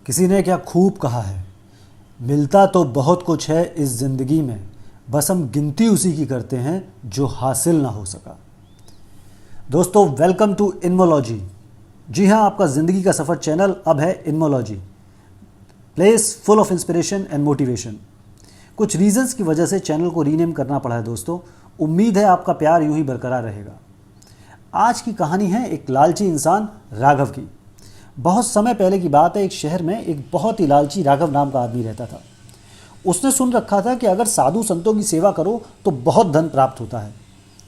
किसी ने क्या खूब कहा है, मिलता तो बहुत कुछ है इस ज़िंदगी में, बस हम गिनती उसी की करते हैं जो हासिल ना हो सका। दोस्तों, वेलकम टू इन्मोलॉजी। जी हाँ, आपका ज़िंदगी का सफ़र चैनल अब है इन्मोलॉजी, place full of inspiration and motivation. कुछ रीजंस की वजह से चैनल को रीनेम करना पड़ा है दोस्तों। उम्मीद है आपका प्यार यूं ही बरकरार रहेगा। आज की कहानी है एक लालची इंसान राघव की। बहुत समय पहले की बात है, एक शहर में एक बहुत ही लालची राघव नाम का आदमी रहता था। उसने सुन रखा था कि अगर साधु संतों की सेवा करो तो बहुत धन प्राप्त होता है।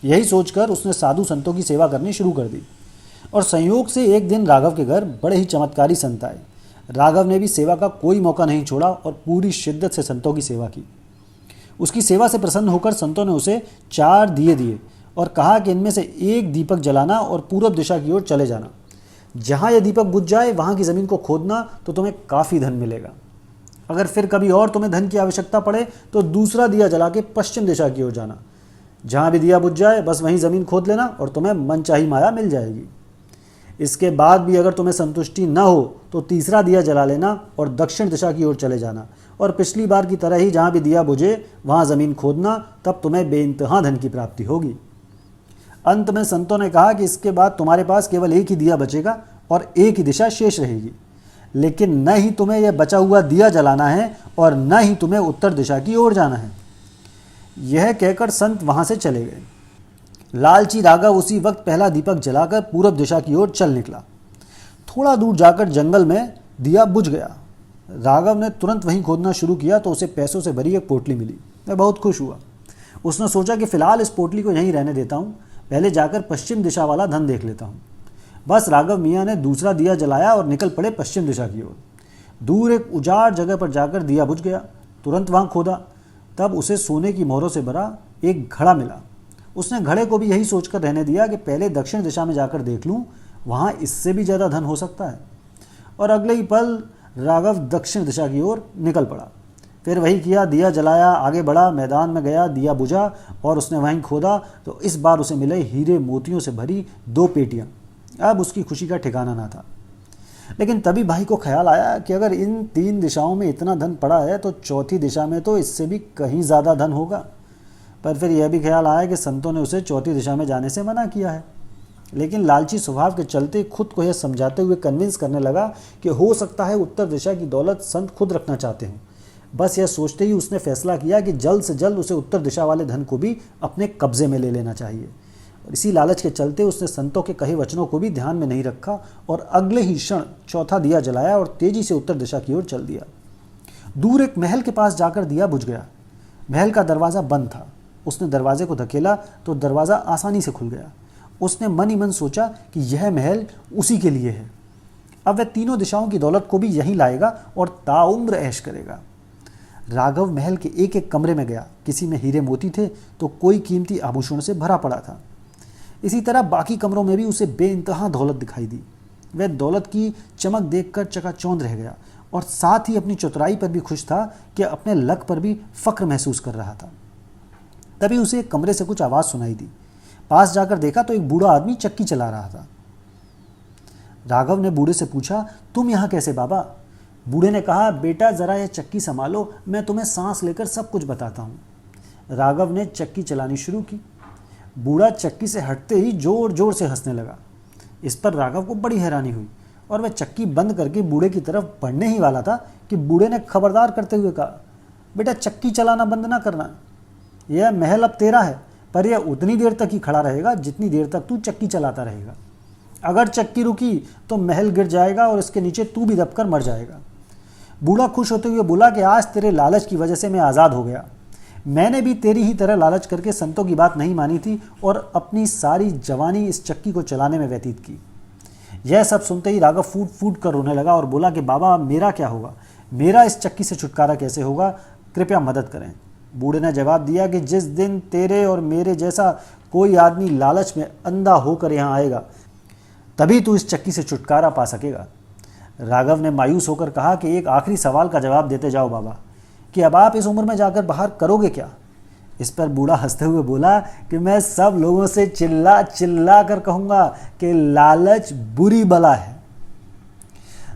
यही सोचकर उसने साधु संतों की सेवा करनी शुरू कर दी। और संयोग से एक दिन राघव के घर बड़े ही चमत्कारी संत आए। राघव ने भी सेवा का कोई मौका नहीं छोड़ा और पूरी शिद्दत से संतों की सेवा की। उसकी सेवा से प्रसन्न होकर संतों ने उसे 4 दिए दिए और कहा कि इनमें से एक दीपक जलाना और पूरब दिशा की ओर चले जाना। जहाँ यह दीपक बुझ जाए वहाँ की ज़मीन को खोदना तो तुम्हें काफ़ी धन मिलेगा। अगर फिर कभी और तुम्हें धन की आवश्यकता पड़े तो दूसरा दिया जला के पश्चिम दिशा की ओर जाना। जहाँ भी दिया बुझ जाए बस वहीं ज़मीन खोद लेना और तुम्हें मनचाही माया मिल जाएगी। इसके बाद भी अगर तुम्हें संतुष्टि न हो तो तीसरा दिया जला लेना और दक्षिण दिशा की ओर चले जाना और पिछली बार की तरह ही जहाँ भी दिया बुझे वहाँ ज़मीन खोदना, तब तुम्हें बेइंतहा धन की प्राप्ति होगी। अंत में संतों ने कहा कि इसके बाद तुम्हारे पास केवल एक ही दिया बचेगा और एक ही दिशा शेष रहेगी, लेकिन न ही तुम्हें यह बचा हुआ दिया जलाना है और न ही तुम्हें उत्तर दिशा की ओर जाना है। यह कहकर संत वहाँ से चले गए। लालची राघव उसी वक्त पहला दीपक जलाकर पूरब दिशा की ओर चल निकला। थोड़ा दूर जाकर जंगल में दिया बुझ गया। राघव ने तुरंत वहीं खोदना शुरू किया तो उसे पैसों से भरी एक पोटली मिली। वह बहुत खुश हुआ। उसने सोचा कि फ़िलहाल इस पोटली को यहीं रहने देता हूँ, पहले जाकर पश्चिम दिशा वाला धन देख लेता हूँ। बस राघव मियाँ ने दूसरा दिया जलाया और निकल पड़े पश्चिम दिशा की ओर। दूर एक उजाड़ जगह पर जाकर दिया बुझ गया। तुरंत वहाँ खोदा, तब उसे सोने की मोहरों से भरा एक घड़ा मिला। उसने घड़े को भी यही सोचकर रहने दिया कि पहले दक्षिण दिशा में जाकर देख लूँ, वहाँ इससे भी ज़्यादा धन हो सकता है। और अगले ही पल राघव दक्षिण दिशा की ओर निकल पड़ा। फिर वही किया, दिया जलाया, आगे बढ़ा, मैदान में गया, दिया बुझा और उसने वहीं खोदा तो इस बार उसे मिले हीरे मोतियों से भरी 2 पेटियाँ। अब उसकी खुशी का ठिकाना ना था। लेकिन तभी भाई को ख्याल आया कि अगर इन 3 दिशाओं में इतना धन पड़ा है तो चौथी दिशा में तो इससे भी कहीं ज़्यादा धन होगा। पर फिर यह भी ख्याल आया कि संतों ने उसे चौथी दिशा में जाने से मना किया है। लेकिन लालची स्वभाव के चलते खुद को यह समझाते हुए कन्विंस करने लगा कि हो सकता है उत्तर दिशा की दौलत संत खुद रखना चाहते हैं। बस यह सोचते ही उसने फैसला किया कि जल्द से जल्द उसे उत्तर दिशा वाले धन को भी अपने कब्जे में ले लेना चाहिए। और इसी लालच के चलते उसने संतों के कहे वचनों को भी ध्यान में नहीं रखा और अगले ही क्षण चौथा दिया जलाया और तेजी से उत्तर दिशा की ओर चल दिया। दूर एक महल के पास जाकर दिया बुझ गया। महल का दरवाज़ा बंद था। उसने दरवाजे को धकेला तो दरवाज़ा आसानी से खुल गया। उसने मन ही मन सोचा कि यह महल उसी के लिए है। अब वह तीनों दिशाओं की दौलत को भी यहीं लाएगा और ताउम्र ऐश करेगा। राघव महल के एक एक कमरे में गया। किसी में हीरे मोती थे तो कोई कीमती आभूषण से भरा पड़ा था। इसी तरह बाकी कमरों में भी उसे बेइंतहा दौलत दिखाई दी। वह दौलत की चमक देखकर चकाचौंध रह गया और साथ ही अपनी चतुराई पर भी खुश था कि अपने लक पर भी फक्र महसूस कर रहा था। तभी उसे एक कमरे से कुछ आवाज़ सुनाई दी। पास जाकर देखा तो एक बूढ़ा आदमी चक्की चला रहा था। राघव ने बूढ़े से पूछा, तुम यहाँ कैसे बाबा? बूढ़े ने कहा, बेटा ज़रा यह चक्की संभालो, मैं तुम्हें सांस लेकर सब कुछ बताता हूँ। राघव ने चक्की चलानी शुरू की। बूढ़ा चक्की से हटते ही जोर जोर से हंसने लगा। इस पर राघव को बड़ी हैरानी हुई और वह चक्की बंद करके बूढ़े की तरफ बढ़ने ही वाला था कि बूढ़े ने खबरदार करते हुए कहा, बेटा चक्की चलाना बंद ना करना। यह महल अब तेरा है, पर यह उतनी देर तक ही खड़ा रहेगा जितनी देर तक तू चक्की चलाता रहेगा। अगर चक्की रुकी तो महल गिर जाएगा और इसके नीचे तू भी दबकर मर जाएगा। बूढ़ा खुश होते हुए बोला कि आज तेरे लालच की वजह से मैं आज़ाद हो गया। मैंने भी तेरी ही तरह लालच करके संतों की बात नहीं मानी थी और अपनी सारी जवानी इस चक्की को चलाने में व्यतीत की। यह सब सुनते ही राघव फूट फूट कर रोने लगा और बोला कि बाबा मेरा क्या होगा, मेरा इस चक्की से छुटकारा कैसे होगा, कृपया मदद करें। बूढ़े ने जवाब दिया कि जिस दिन तेरे और मेरे जैसा कोई आदमी लालच में अंधा होकर यहाँ आएगा तभी तू इस चक्की से छुटकारा पा सकेगा। राघव ने मायूस होकर कहा कि एक आखिरी सवाल का जवाब देते जाओ बाबा, कि अब आप इस उम्र में जाकर बाहर करोगे क्या? इस पर बूढ़ा हंसते हुए बोला कि मैं सब लोगों से चिल्ला चिल्ला कर कहूँगा कि लालच बुरी बला है।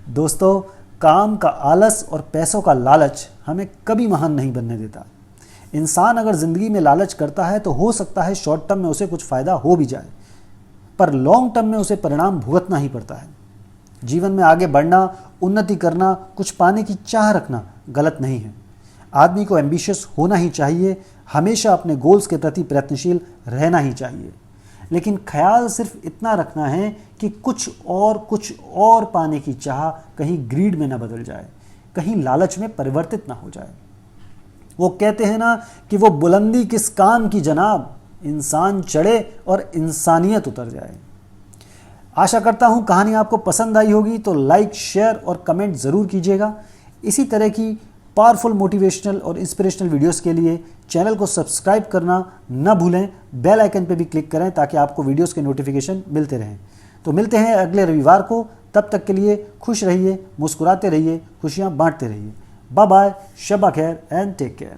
दोस्तों, काम का आलस और पैसों का लालच हमें कभी महान नहीं बनने देता। इंसान अगर ज़िंदगी में लालच करता है तो हो सकता है शॉर्ट टर्म में उसे कुछ फ़ायदा हो भी जाए, पर लॉन्ग टर्म में उसे परिणाम भुगतना ही पड़ता है। जीवन में आगे बढ़ना, उन्नति करना, कुछ पाने की चाह रखना गलत नहीं है। आदमी को एम्बिशियस होना ही चाहिए, हमेशा अपने गोल्स के प्रति प्रयत्नशील रहना ही चाहिए, लेकिन ख्याल सिर्फ इतना रखना है कि कुछ और पाने की चाह कहीं ग्रीड में न बदल जाए, कहीं लालच में परिवर्तित ना हो जाए। वो कहते हैं ना कि वो बुलंदी किस काम की जनाब, इंसान चढ़े और इंसानियत उतर जाए। आशा करता हूँ कहानी आपको पसंद आई होगी, तो लाइक, शेयर और कमेंट ज़रूर कीजिएगा। इसी तरह की पावरफुल मोटिवेशनल और इंस्पिरेशनल वीडियोस के लिए चैनल को सब्सक्राइब करना न भूलें, बेल आइकन पे भी क्लिक करें ताकि आपको वीडियोस के नोटिफिकेशन मिलते रहें। तो मिलते हैं अगले रविवार को, तब तक के लिए खुश रहिए, मुस्कुराते रहिए, खुशियाँ बांटते रहिए। बाय बाय, शब्बा खैर एंड टेक केयर।